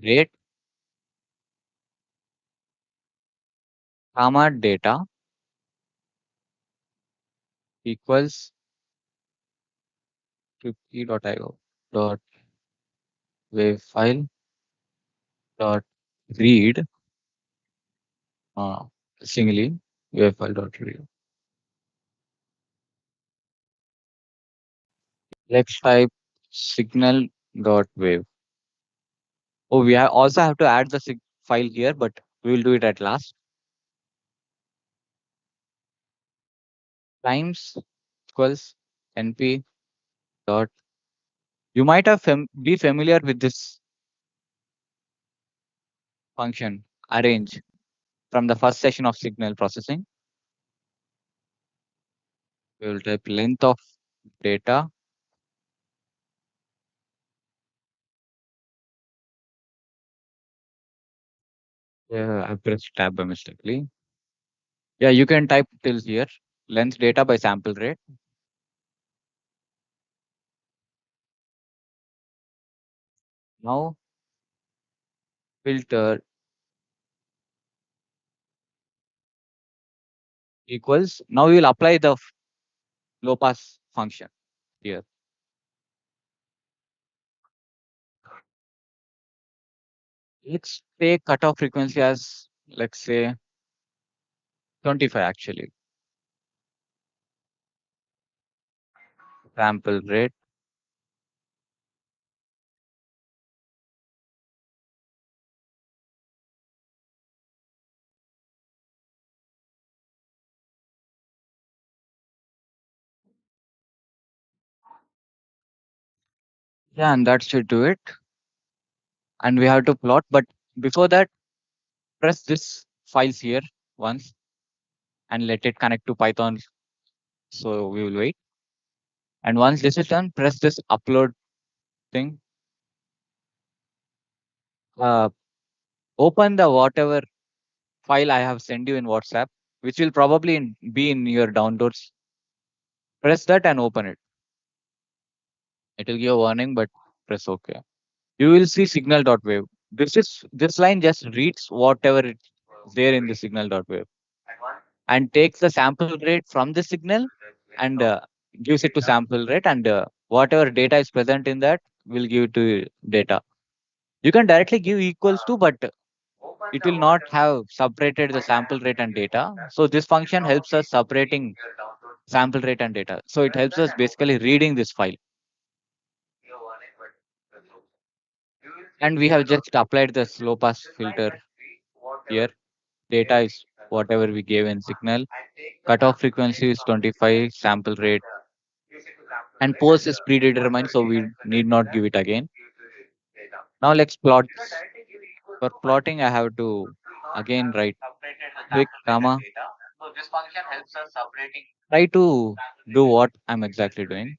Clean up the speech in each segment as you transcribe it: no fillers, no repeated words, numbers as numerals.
rate comma data equals 50.io dot wave file dot read uh, singly wave file dot read. Let's type signal dot wave. Oh, also have to add the file here, but we will do it at last. Times equals np dot. You might have be familiar with this function arrange from the first session of signal processing. We will type length of data. Yeah, I pressed tab by mistakenly. Yeah, you can type till here. Length data by sample rate. Now filter equals. Now we will apply the low pass function here. Let's take cutoff frequency as, let's say, 25 actually. Sample rate. Yeah, and that should do it. And we have to plot. But before that, press this files here once and let it connect to Python. So we will wait. And once this is done, press this upload thing. Uh, Open the whatever file I have sent you in WhatsApp, which will probably be in your downloads. Press that and open it. It will give a warning, but press OK. You will see signal.wave. This line just reads whatever is there in the signal.wave and takes the sample rate from the signal and gives it to sample rate, and whatever data is present in that will give it to data. You can directly give equals to, but it will not have separated the sample rate and data. So this function helps us separating sample rate and data. So it helps us basically reading this file. And we have just applied the slow pass filter here. Data is whatever we gave in signal. Cutoff frequency is 25, sample rate, and pose is predetermined, so we need not give it again. Now let's plot. For plotting, I have to again write quick comma. Try to do what I'm exactly doing.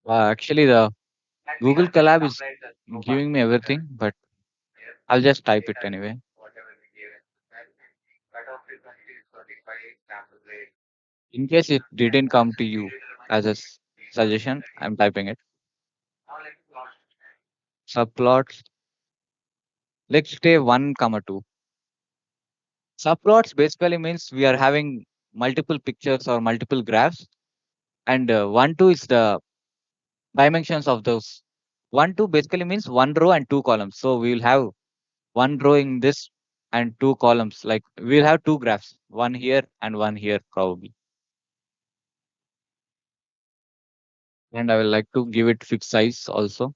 Actually, the Google Collab is giving me everything, but I'll just type it anyway. In case it didn't come to you as a suggestion, I'm typing it. Subplots. Let's say 1 comma 2. Subplots basically means we are having multiple pictures or multiple graphs, and 1 2 is the dimensions of those. 1 2 basically means one row and two columns. So we will have one row in this and two columns. Like we'll have two graphs, one here and one here probably. And I will like to give it fixed size also.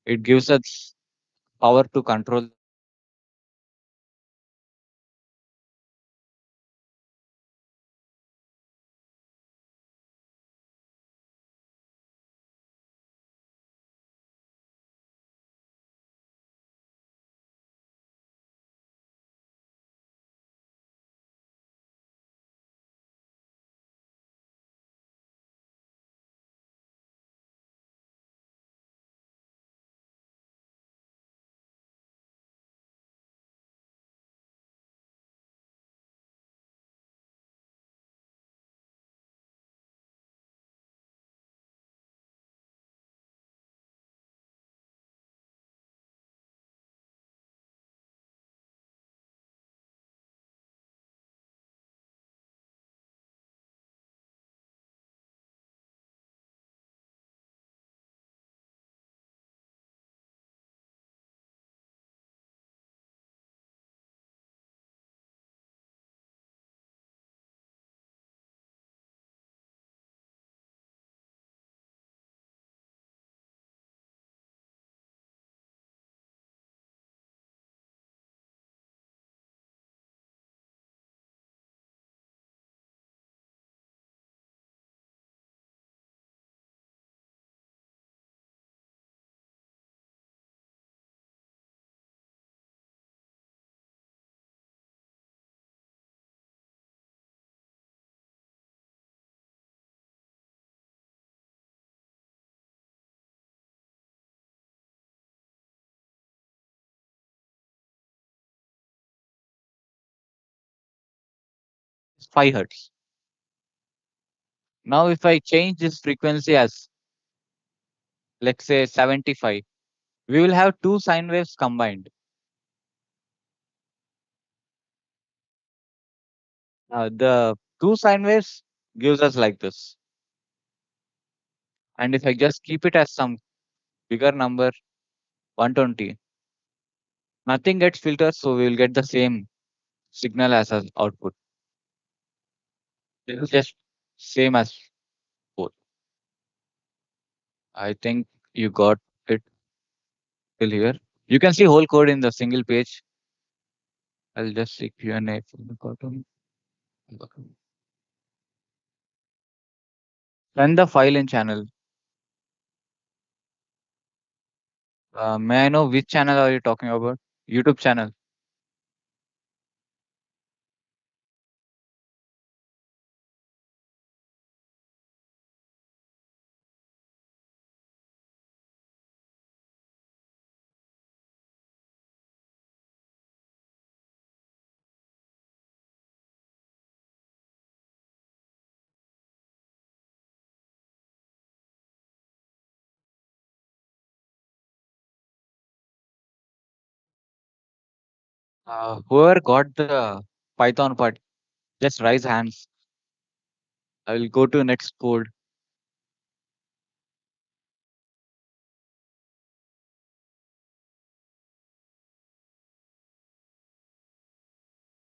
It gives us power to control 5 hertz. Now if I change this frequency as, let's say, 75, we will have two sine waves combined. The two sine waves gives us like this. And if I just keep it as some bigger number, 120, nothing gets filtered, so we will get the same signal as our output. It is just same as both. I think you got it till here. You can see whole code in the single page. I'll just see Q&A from the bottom. Run the file in channel. May I know which channel are you talking about? YouTube channel. Whoever got the Python part, just raise hands. I will go to next code.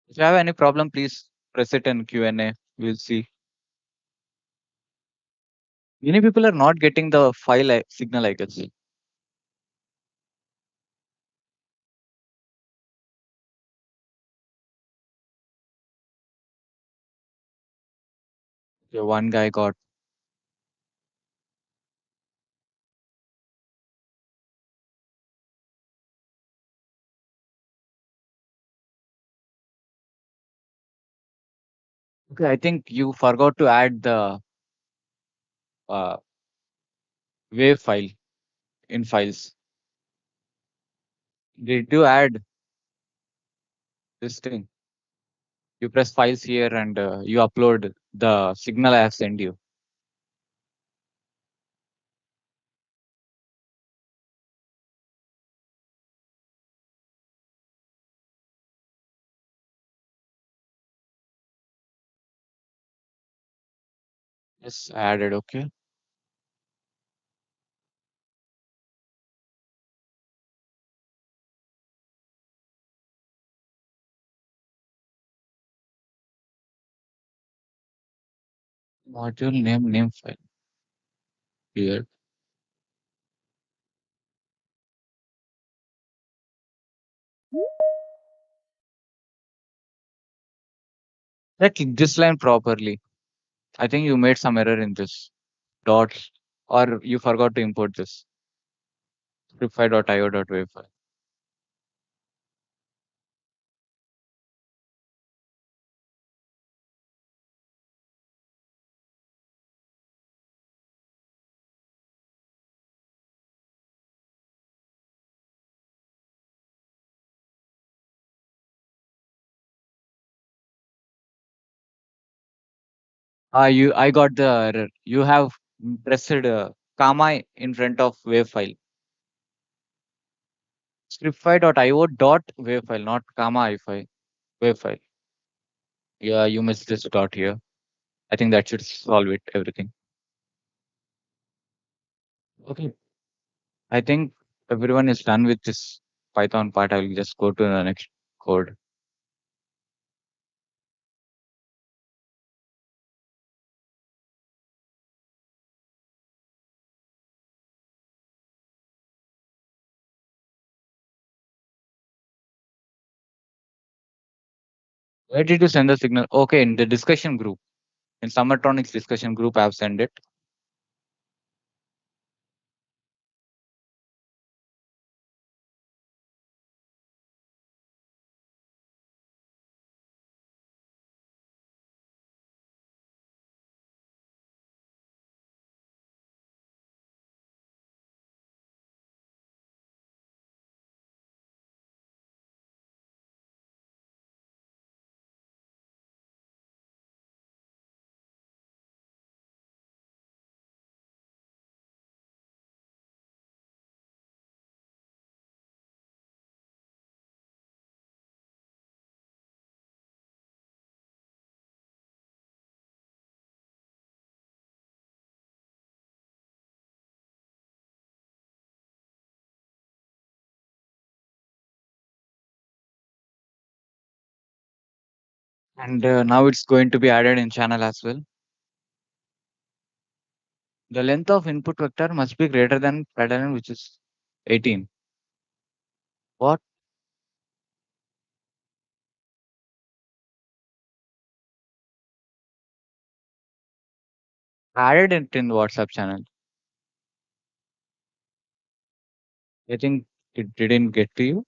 If you have any problem, please press it in Q&A. We'll see. Many people are not getting the file signal, I guess. Okay, one guy got. Okay, I think you forgot to add the uh, wave file in files. Did you add this thing? You press files here and you upload the signal I have sent you. Yes, I added. Okay. Module name file here. Check this line properly. I think you made some error in this dots, or you forgot to import this scriptfile.io.wave file. I got the error. You have pressed comma in front of wave file. Scriptfile.io dot wave file, not comma I file. Wave file. Yeah, you missed this dot here. I think that should solve it, everything. Okay. I think everyone is done with this Python part. I will just go to the next code. Where did you send the signal? Okay, in the discussion group. In Summertronics discussion group, I have sent it. And now it's going to be added in channel as well. The length of input vector must be greater than pattern, which is 18. What? Added it in WhatsApp channel. I think it didn't get to you.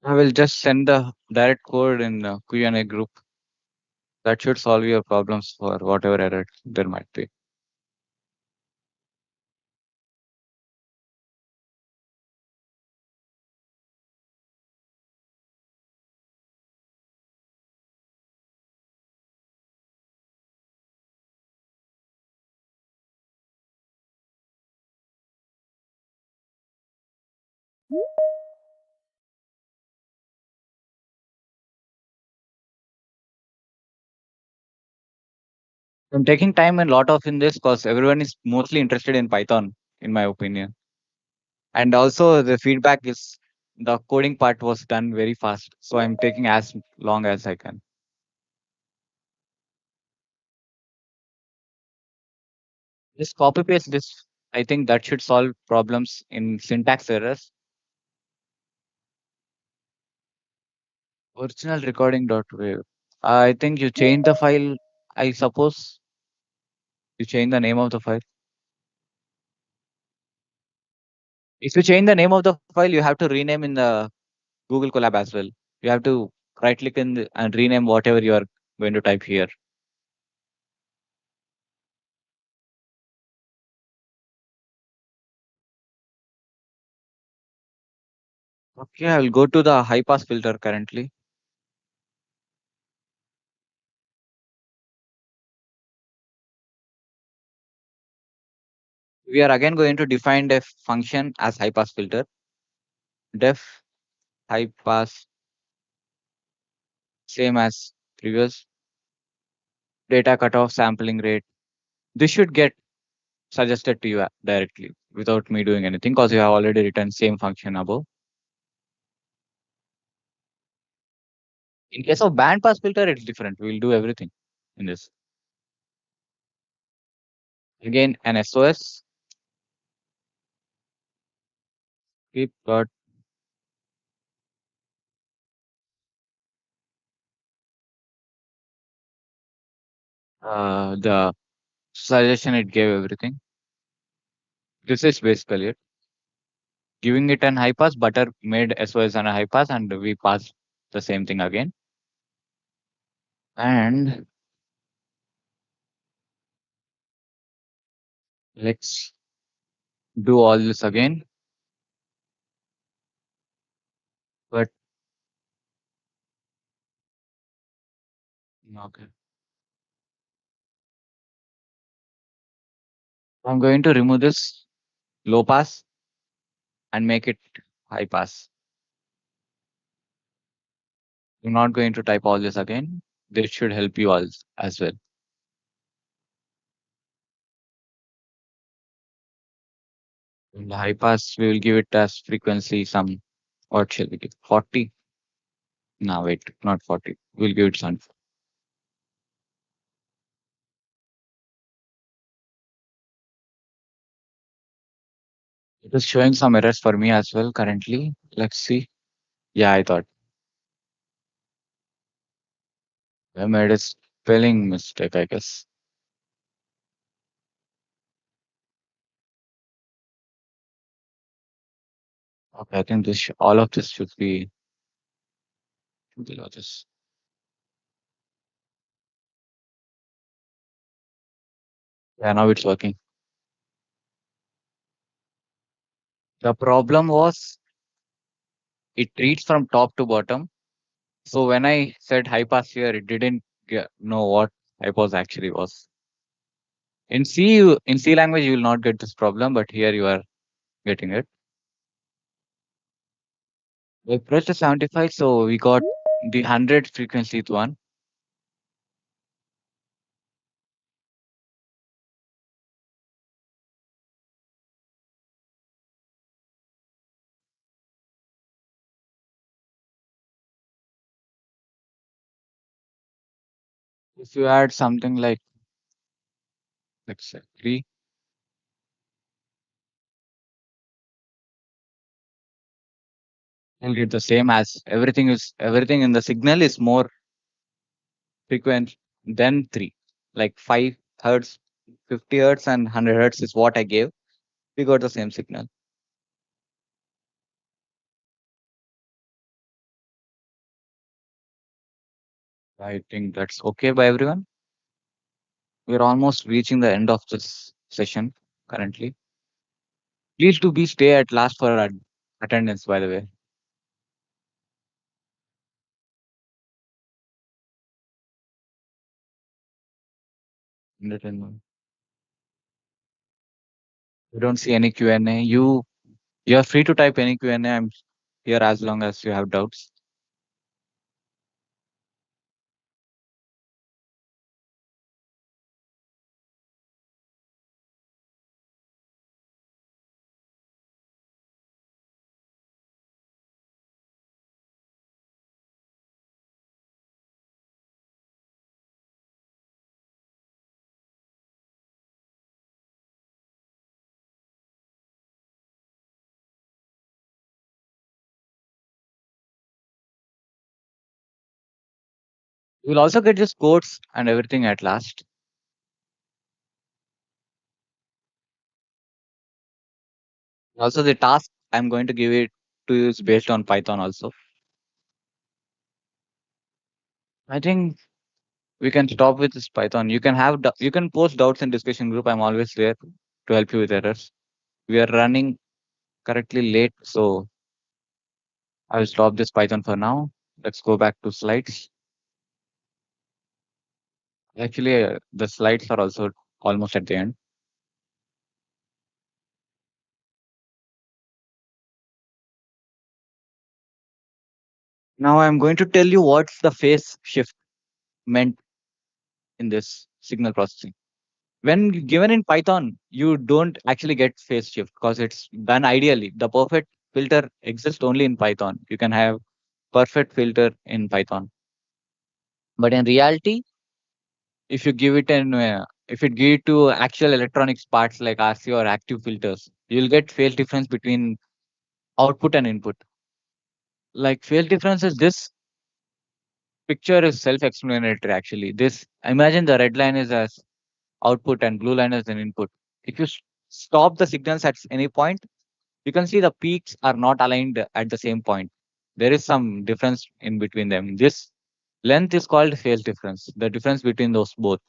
I will just send the direct code in the Q&A group. That should solve your problems for whatever error there might be. I'm taking time and lot of in this because everyone is mostly interested in Python, in my opinion. And also the feedback is the coding part was done very fast. So I'm taking as long as I can. Just copy paste this. I think that should solve problems in syntax errors. Original recording dot wave. I think you change the file. I suppose you change the name of the file. If you change the name of the file, you have to rename in the Google Colab as well. You have to right click and rename whatever you are going to type here. Okay, I will go to the high pass filter currently. We are again going to define a function as high pass filter. Def high pass, same as previous. Data cutoff, sampling rate. This should get suggested to you directly without me doing anything because you have already written same function above. In case of band pass filter, it's different. We will do everything in this. Again, an SOS. Keep got the suggestion it gave everything. This is basically it. Giving it an high pass, butter made SOS and a high pass, and we pass the same thing again. And let's do all this again. But okay, I'm going to remove this low pass and make it high pass. I'm not going to type all this again. This should help you all as well. In the high pass, we will give it as frequency some, what shall we give? 40? No, wait, not 40. We'll give it some. It is showing some errors for me as well currently. Let's see. Yeah, I thought I made a spelling mistake, I guess. Okay, I think all of this should be. Below this. Yeah, now it's working. The problem was it reads from top to bottom. So when I said high pass here, it didn't know what high pass actually was. In C, in C language, you will not get this problem, but here you are getting it. We pressed the 75, so we got the 100 frequency one. If you add something like, let's say, 3, you'll get the same as everything in the signal is more frequent than 3. Like 5 hertz, 50 hertz, and 100 hertz is what I gave. We got the same signal. I think that's okay by everyone. We're almost reaching the end of this session currently. Please do be stay at last for attendance, by the way. Entertainment. We don't see any Q&A. You're free to type any Q&A. I'm here as long as you have doubts. You'll also get just codes and everything at last. Also, the task I'm going to give it to you is based on Python also. I think we can stop with this Python. You can post doubts in discussion group. I'm always there to help you with errors. We are running correctly late, so I will stop this Python for now. Let's go back to slides. Actually, the slides are also almost at the end. Now I'm going to tell you what's the phase shift meant in this signal processing. When given in Python, you don't actually get phase shift because it's done ideally. The perfect filter exists only in Python. You can have perfect filter in Python. But in reality, if it give it to actual electronics parts like RC or active filters, you'll get phase difference between output and input. Like phase difference is this picture is self-explanatory actually. This imagine the red line is as output and blue line as an input. If you stop the signals at any point, you can see the peaks are not aligned at the same point. There is some difference in between them. This length is called phase difference, the difference between those both.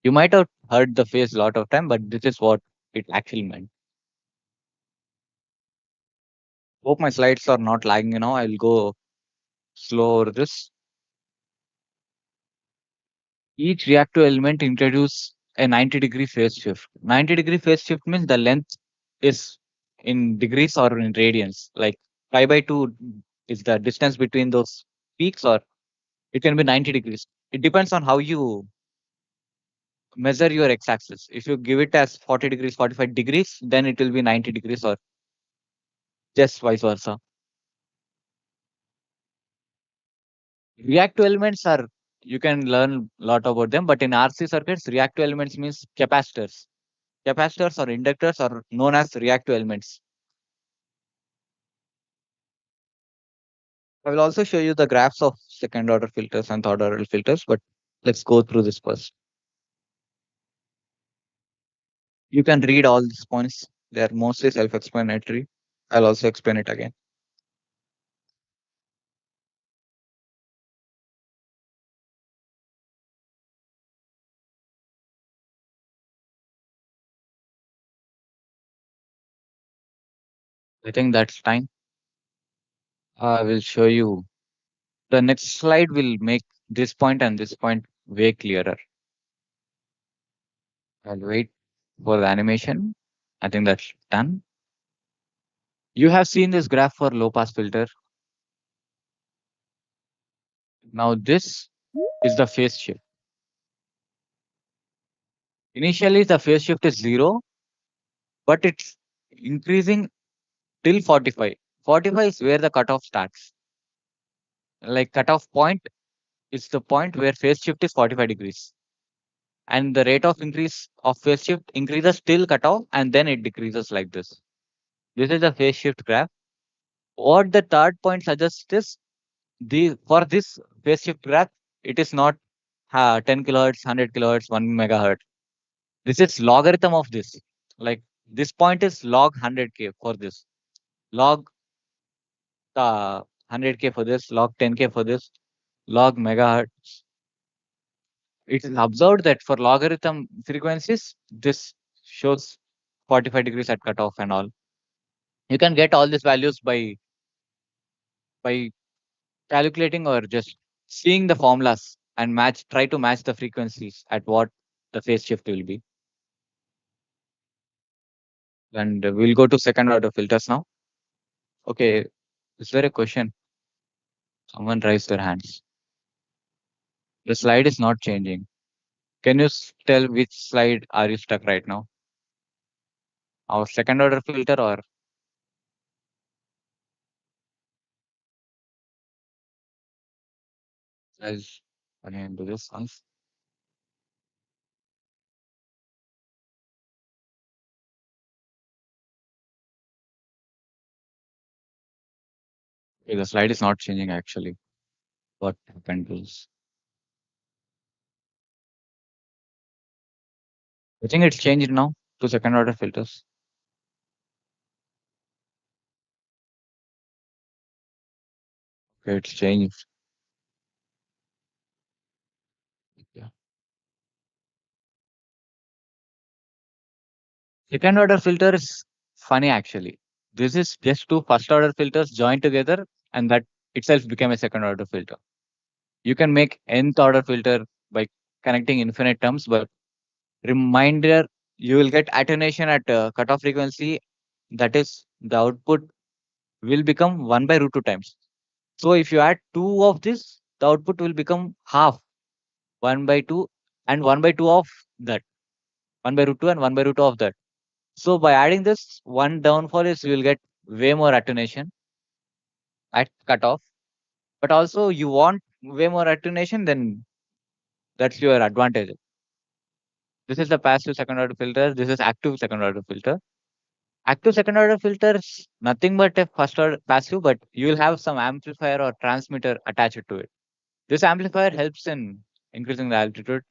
You might have heard the phase a lot of time, but this is what it actually meant. Hope my slides are not lagging now. I'll go slow over this. Each reactive element introduce a 90-degree phase shift. 90-degree phase shift means the length is in degrees or in radians. Like pi by 2 is the distance between those peaks, or it can be 90 degrees. It depends on how you measure your x-axis. If you give it as 40 degrees, 45 degrees, then it will be 90 degrees or just vice versa. Reactive elements are, you can learn a lot about them, but in RC circuits, reactive elements means capacitors. Capacitors or inductors are known as reactive elements. I will also show you the graphs of second order filters and third order filters, but let's go through this first. You can read all these points. They are mostly self-explanatory. I'll also explain it again. I think that's time. I will show you. The next slide will make this point and this point way clearer. I'll wait for the animation. I think that's done. You have seen this graph for low pass filter. Now this is the phase shift. Initially the phase shift is 0, but it's increasing till 45. 45 is where the cutoff starts. Like cutoff point is the point where phase shift is 45 degrees. And the rate of increase of phase shift increases till cutoff and then it decreases like this. This is the phase shift graph. What the third point suggests is the for this phase shift graph, it is not 10 kilohertz, 100 kilohertz, 1 megahertz. This is logarithm of this. Like this point is log 100k for this, log 100k for this, log 10k for this, log megahertz. It is observed that for logarithm frequencies, this shows 45 degrees at cutoff and all. You can get all these values by calculating or just seeing the formulas and try to match the frequencies at what the phase shift will be. And we'll go to second order filters now. Okay, is there a question? Someone raised their hands. The slide is not changing. Can you tell which slide are you stuck right now? Our second order filter or as again do this once. Okay, the slide is not changing actually. What happened is I think it's changed now to second order filters. Okay, it's changed. Yeah. Second order filter is funny actually. This is just two first order filters joined together and that itself became a second order filter. You can make nth order filter by connecting infinite terms, but reminder you will get attenuation at cutoff frequency. That is, the output will become 1 by root 2 times. So if you add 2 of this, the output will become half 1 by 2 and 1 by 2 of that. 1 by root 2 and 1 by root 2 of that. So by adding this, one downfall is you will get way more attenuation at cutoff. But also you want way more attenuation, then that's your advantage. This is the passive second order filter. This is active second order filter. Active second order filter is nothing but a first order passive, but you will have some amplifier or transmitter attached to it. This amplifier helps in increasing the altitude.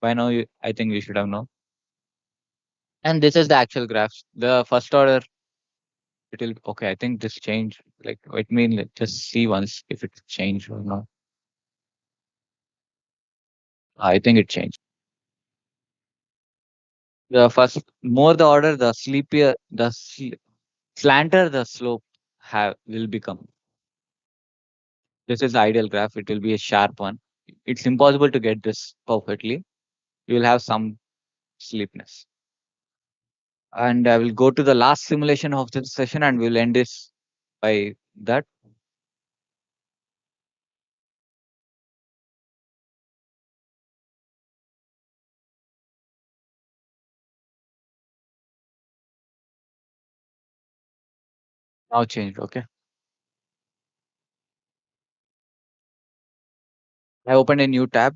By now, I think you should have known. And this is the actual graphs. The first order, it will okay. I think this changed. Like it mean just see once if it changed or not. I think it changed. The first more the order, the sleepier, slanter the slope have will become. This is the ideal graph. It will be a sharp one. It's impossible to get this perfectly. You will have some sleepiness. And I will go to the last simulation of this session and we'll end this by that. Now changed. Okay. I opened a new tab.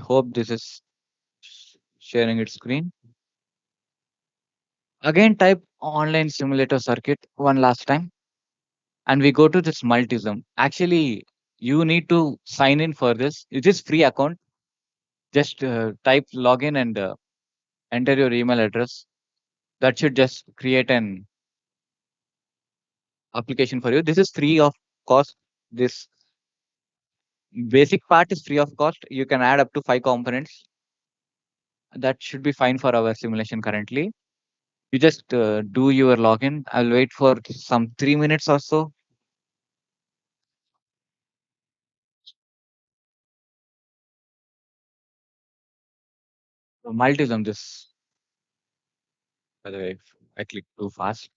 Hope this is sharing its screen. Again, type online simulator circuit one last time. And we go to this multism. Actually, you need to sign in for this. It is free account. Just type login and enter your email address. That should just create an application for you. This is free of cost. This basic part is free of cost. You can add up to 5 components. That should be fine for our simulation currently. You just do your login. I'll wait for some 3 minutes or so. Multism this, by the way, if I click too fast.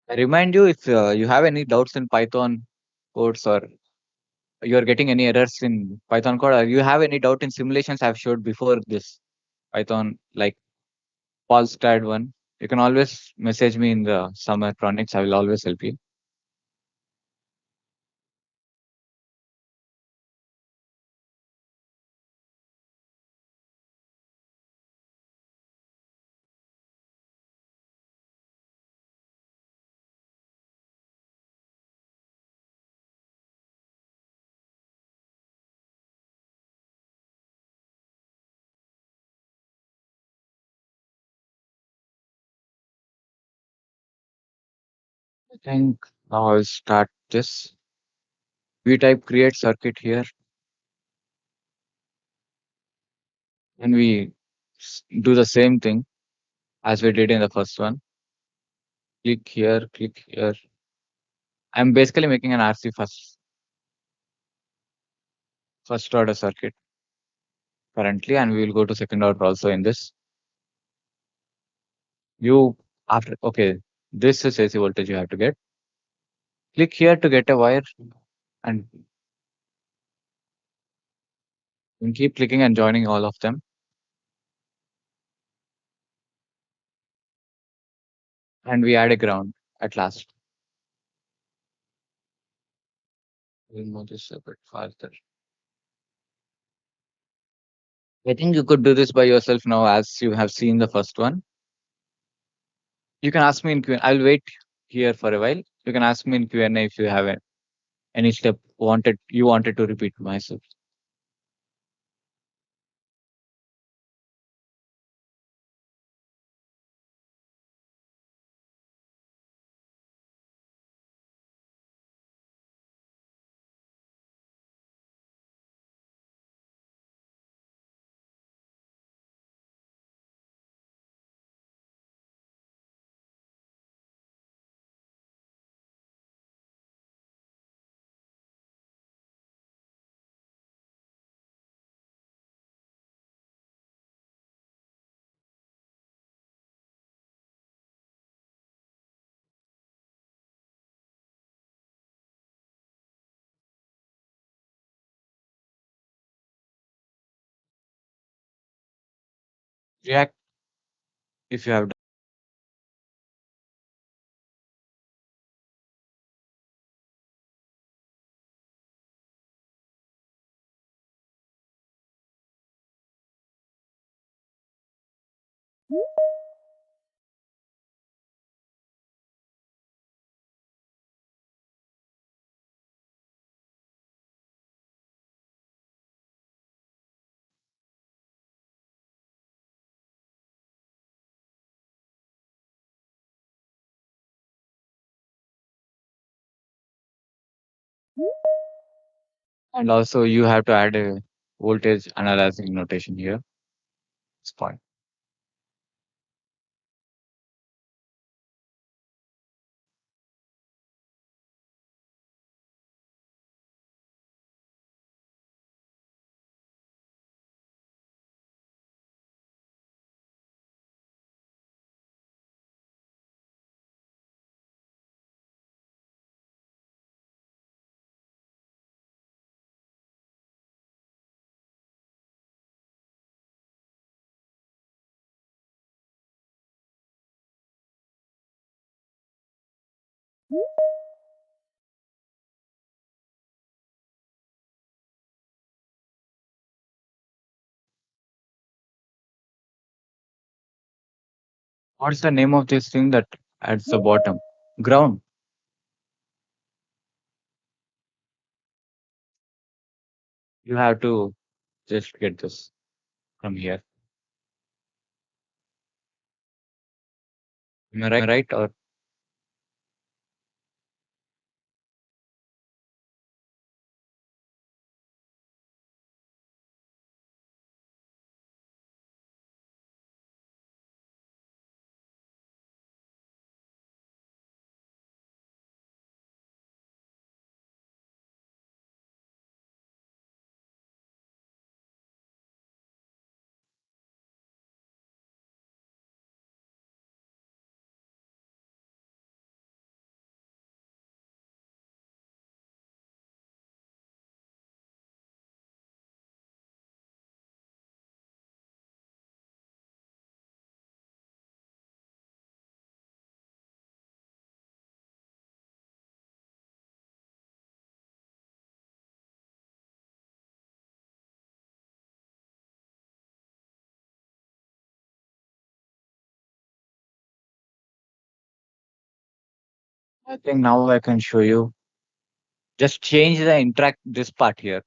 I remind you if you have any doubts in Python codes or you're getting any errors in Python code or you have any doubt in simulations I've showed before this Python, like Polstad one, you can always message me in the Summertronics. I will always help you. I think now I'll start this. We type create circuit here and we do the same thing as we did in the first one. Click here, click here. I'm basically making an RC first order circuit currently, and we will go to second order also in this. You after okay, this is AC voltage you have to get. Click here to get a wire and keep clicking and joining all of them. And we add a ground at last. We'll move this a bit farther. I think you could do this by yourself now as you have seen the first one. You can ask me in Q&A. I'll wait here for a while. You can ask me in Q&A if you have any step wanted to repeat myself. React if you have done. And also you have to add a voltage analyzing notation here. It's fine. What's the name of this thing that at the bottom? Ground. You have to just get this from here. Am I right? Or I think now I can show you. Just change the interact this part here.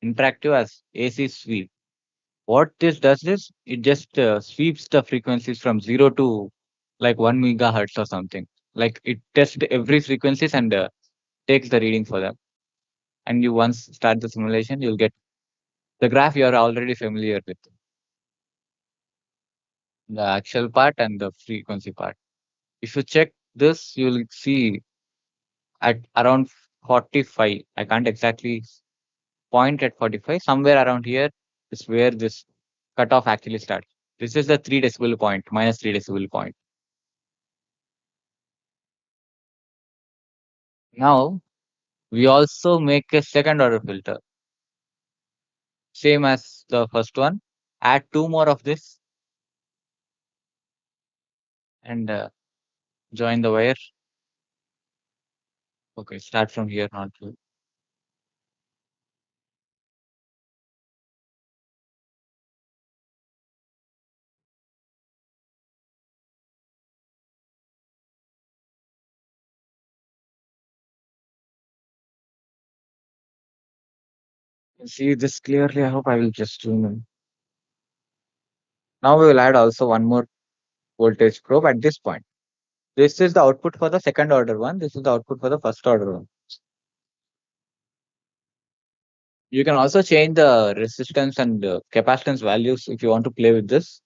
Interactive as AC sweep. What this does is it just sweeps the frequencies from 0 to like 1 megahertz or something. Like it tests every frequencies and takes the reading for them. And you once start the simulation, you'll get the graph you are already familiar with, the actual part and the frequency part. If you check this, you'll see at around 45. I can't exactly point at 45. Somewhere around here is where this cutoff actually starts. This is the 3 decibel point, minus 3 decibel point. Now, we also make a second order filter, same as the first one. Add two more of this and join the wire. Okay, start from here, not to. You see this clearly. I hope I will just zoom in. Now we will add also one more voltage probe at this point. This is the output for the second order one. This is the output for the first order one. You can also change the resistance and capacitance values if you want to play with this,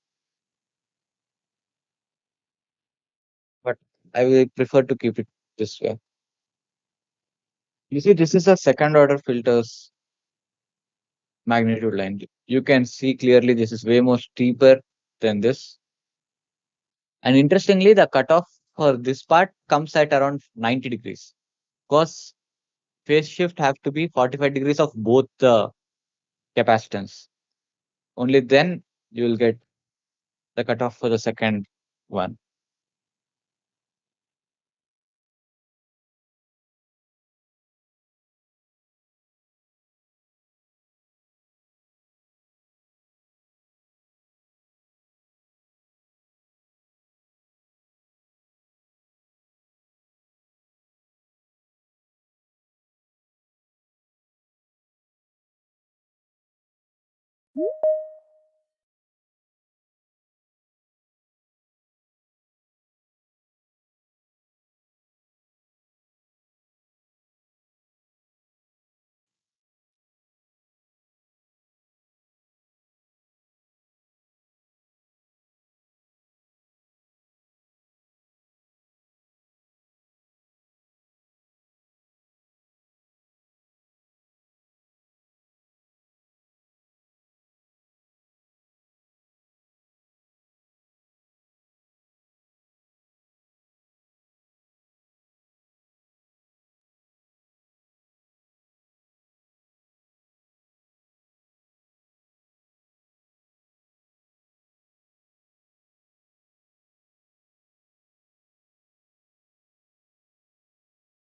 but I will prefer to keep it this way. You see, this is a second order filters magnitude line. You can see clearly this is way more steeper than this. And interestingly, the cutoff for this part comes at around 90 degrees because phase shift have to be 45 degrees of both the capacitance. Only then you will get the cutoff for the second one.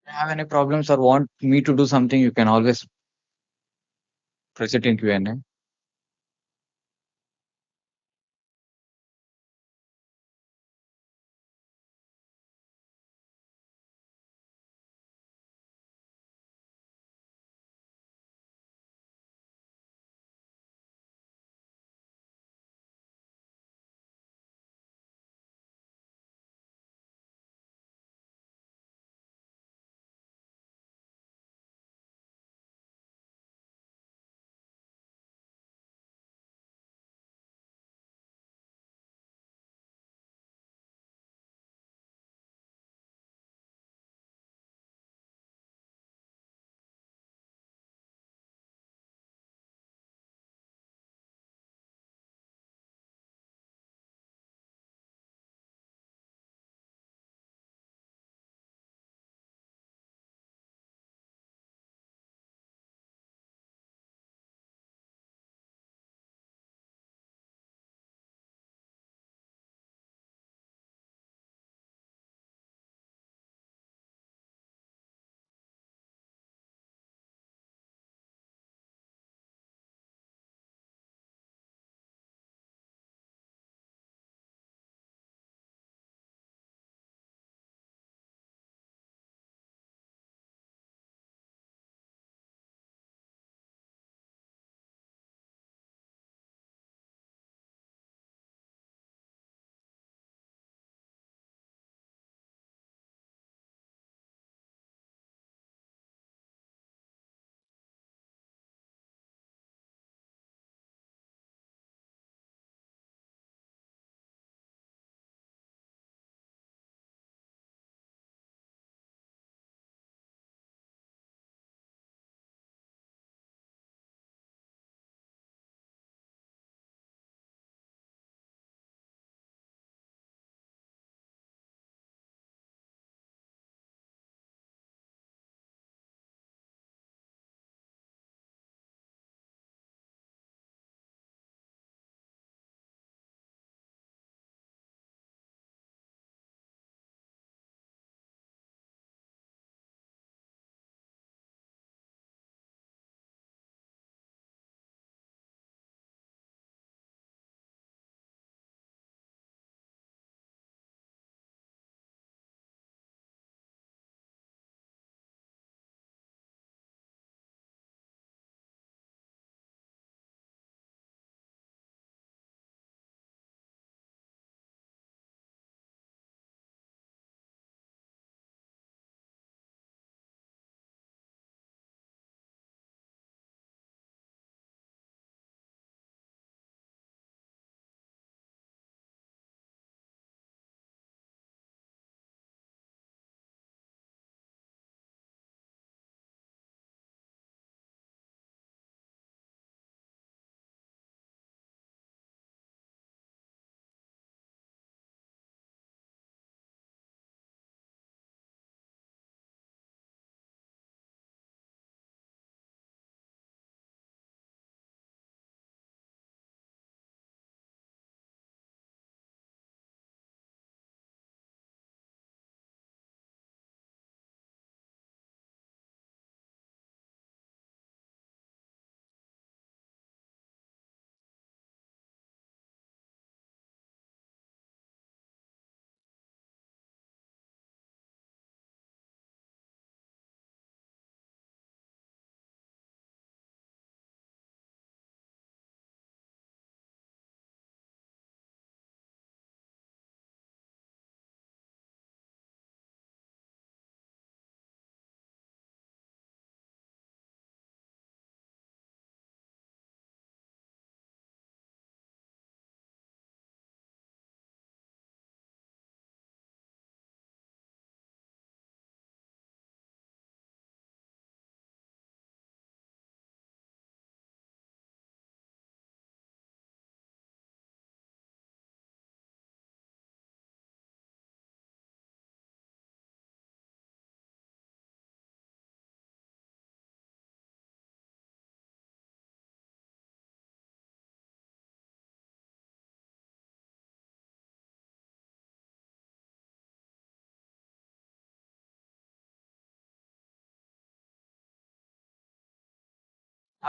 If you have any problems or want me to do something, you can always press it in Q&A.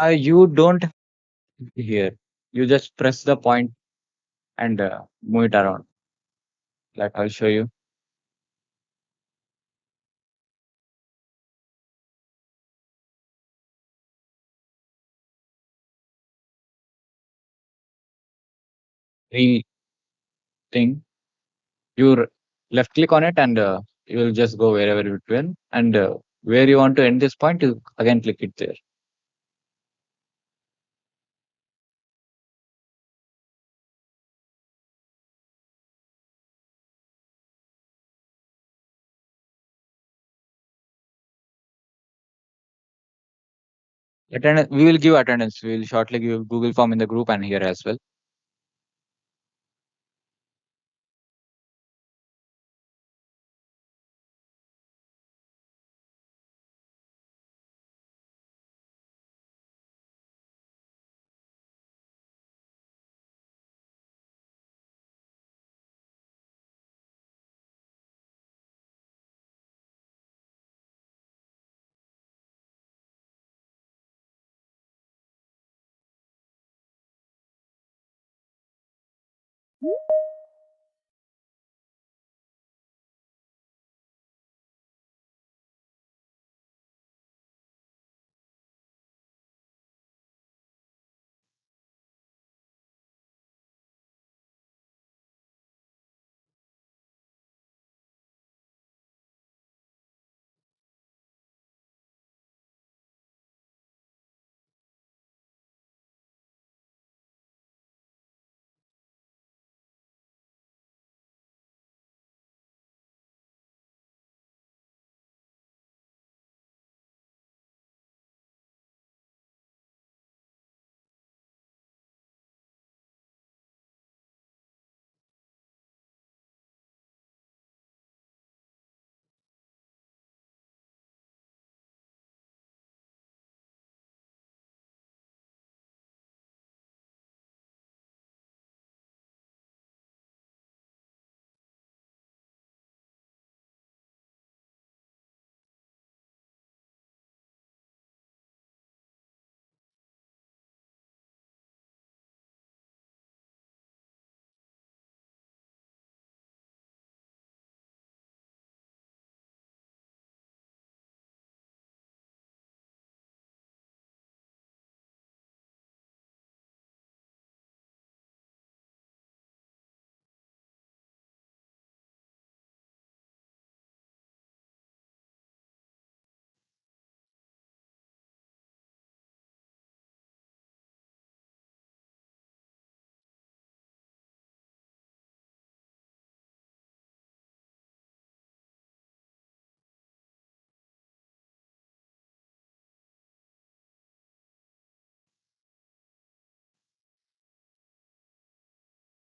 You don't here. You just press the point and move it around. Like I'll show you. Three thing. You left click on it and you will just go wherever it will. And where you want to end this point, you again click it there. Attendance. We will give attendance. We will shortly give Google form in the group and here as well.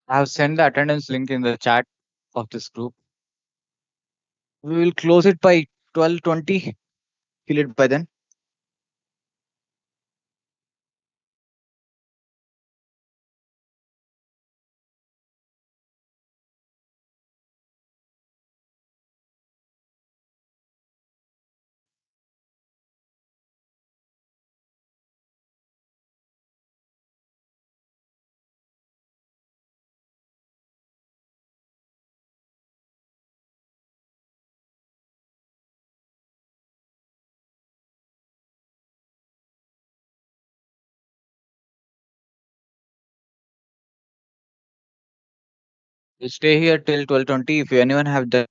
I have sent the attendance link in the chat of this group. We will close it by 12:20. Fill it by then. We'll stay here till 12:20. If anyone have the